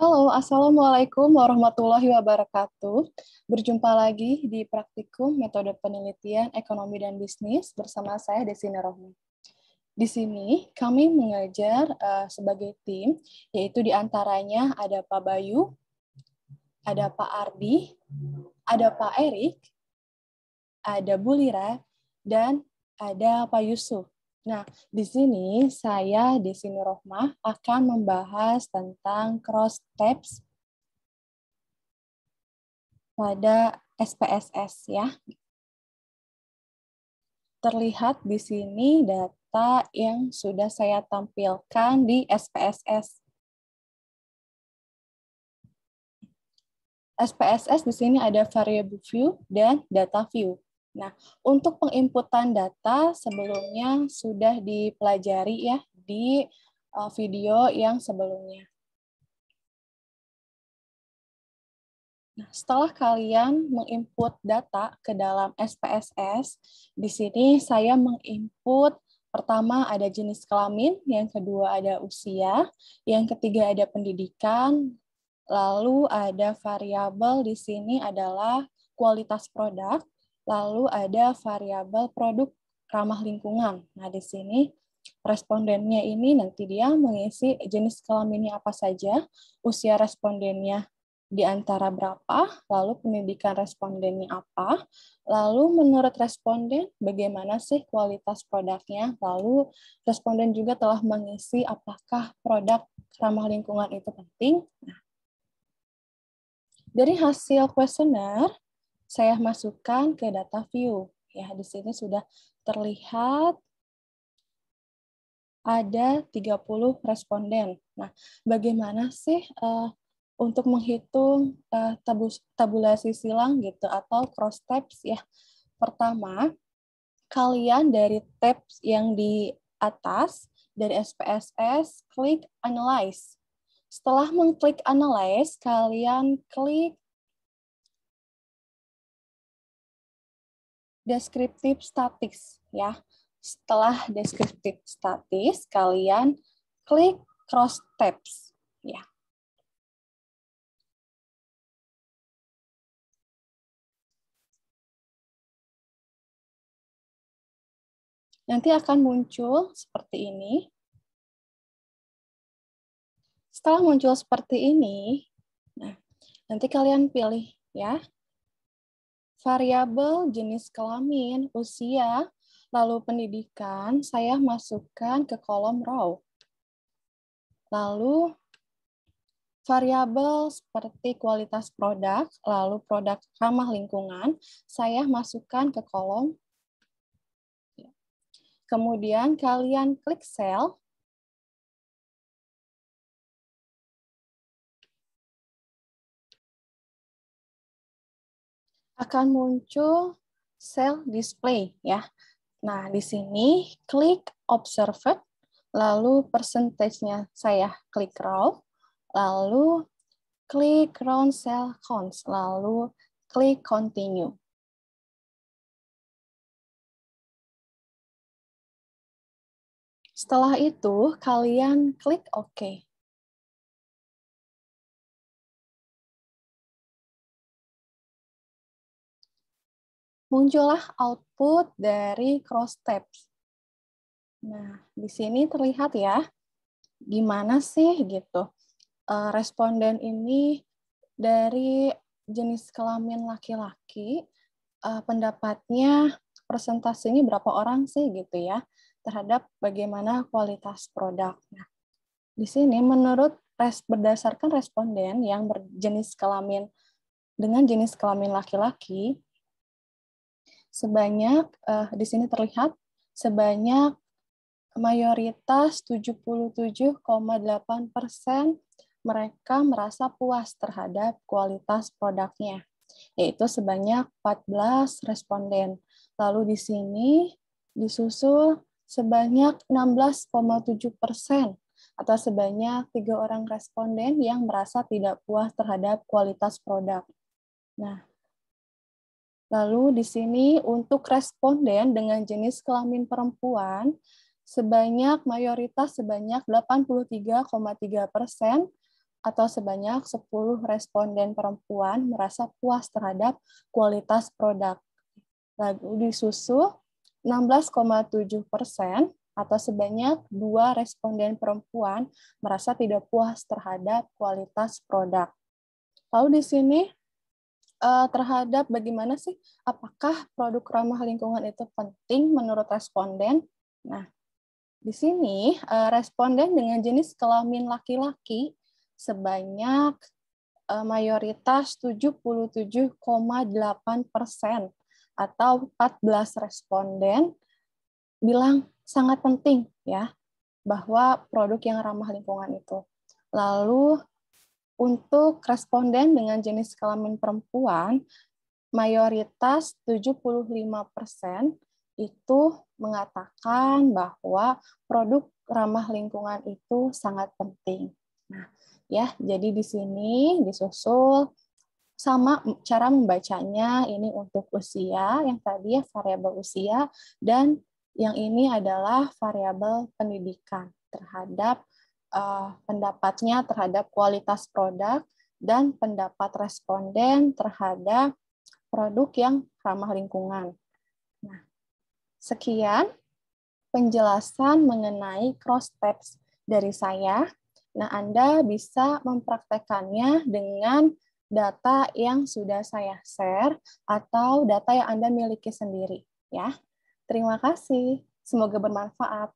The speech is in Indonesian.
Halo, Assalamualaikum warahmatullahi wabarakatuh. Berjumpa lagi di praktikum metode penelitian ekonomi dan bisnis bersama saya Desina Rohmi. Di sini kami mengajar sebagai tim, yaitu di antaranya ada Pak Bayu, ada Pak Ardi, ada Pak Erik, ada Bu Lira, dan ada Pak Yusuf. Nah, di sini saya, Desi Nurrohmah, akan membahas tentang cross tabs pada SPSS ya. Terlihat di sini data yang sudah saya tampilkan di SPSS. SPSS di sini ada variable view dan data view. Nah, untuk penginputan data sebelumnya sudah dipelajari ya di video yang sebelumnya. Nah, setelah kalian menginput data ke dalam SPSS, di sini saya menginput pertama ada jenis kelamin, yang kedua ada usia, yang ketiga ada pendidikan, lalu ada variabel di sini adalah kualitas produk, lalu ada variabel produk ramah lingkungan. Nah, di sini respondennya ini nanti dia mengisi jenis kelaminnya apa saja, usia respondennya di antara berapa, lalu pendidikan respondennya apa, lalu menurut responden bagaimana sih kualitas produknya, lalu responden juga telah mengisi apakah produk ramah lingkungan itu penting. Nah, dari hasil kuesioner, saya masukkan ke data view. Ya, di sini sudah terlihat ada 30 responden. Nah, bagaimana sih untuk menghitung tabulasi silang gitu atau cross tabs ya. Pertama, kalian dari tabs yang di atas dari SPSS klik analyze. Setelah mengklik analyze, kalian klik descriptive statistics ya. Setelah descriptive statistics, kalian klik cross tabs ya. Nanti akan muncul seperti ini. Setelah muncul seperti ini, nah, nanti kalian pilih ya. Variabel jenis kelamin, usia, lalu pendidikan, saya masukkan ke kolom row. Lalu variabel seperti kualitas produk, lalu produk ramah lingkungan, saya masukkan ke kolom. Kemudian kalian klik sel. Akan muncul cell display ya. Nah, di sini klik observed, lalu percentage-nya saya klik row, lalu klik round cell counts, lalu klik continue. Setelah itu, kalian klik OK. Muncullah output dari cross tabs. Nah, di sini terlihat ya, gimana sih gitu. Responden ini dari jenis kelamin laki-laki, pendapatnya persentasenya berapa orang sih gitu ya, terhadap bagaimana kualitas produk. Nah, di sini menurut berdasarkan responden yang berjenis kelamin dengan jenis kelamin laki-laki, sebanyak di sini terlihat sebanyak mayoritas 77,8% mereka merasa puas terhadap kualitas produknya, yaitu sebanyak 14 responden. Lalu di sini disusul sebanyak 16,7% atau sebanyak 3 orang responden yang merasa tidak puas terhadap kualitas produk. Nah, lalu di sini untuk responden dengan jenis kelamin perempuan, mayoritas sebanyak 83,3% atau sebanyak 10 responden perempuan merasa puas terhadap kualitas produk. Lalu disusul 16,7% atau sebanyak 2 responden perempuan merasa tidak puas terhadap kualitas produk. Lalu di sini terhadap bagaimana sih apakah produk ramah lingkungan itu penting menurut responden. Nah, di sini responden dengan jenis kelamin laki-laki sebanyak mayoritas 77,8% atau 14 responden bilang sangat penting ya bahwa produk yang ramah lingkungan itu. Lalu untuk responden dengan jenis kelamin perempuan, mayoritas 75% itu mengatakan bahwa produk ramah lingkungan itu sangat penting. Nah, ya, jadi di sini disusul sama cara membacanya ini untuk usia, yang tadi ya variabel usia, dan yang ini adalah variabel pendidikan terhadap pendapatnya terhadap kualitas produk dan pendapat responden terhadap produk yang ramah lingkungan. Nah, sekian penjelasan mengenai cross-tabs dari saya. Nah, Anda bisa mempraktekannya dengan data yang sudah saya share atau data yang Anda miliki sendiri. Ya, terima kasih. Semoga bermanfaat.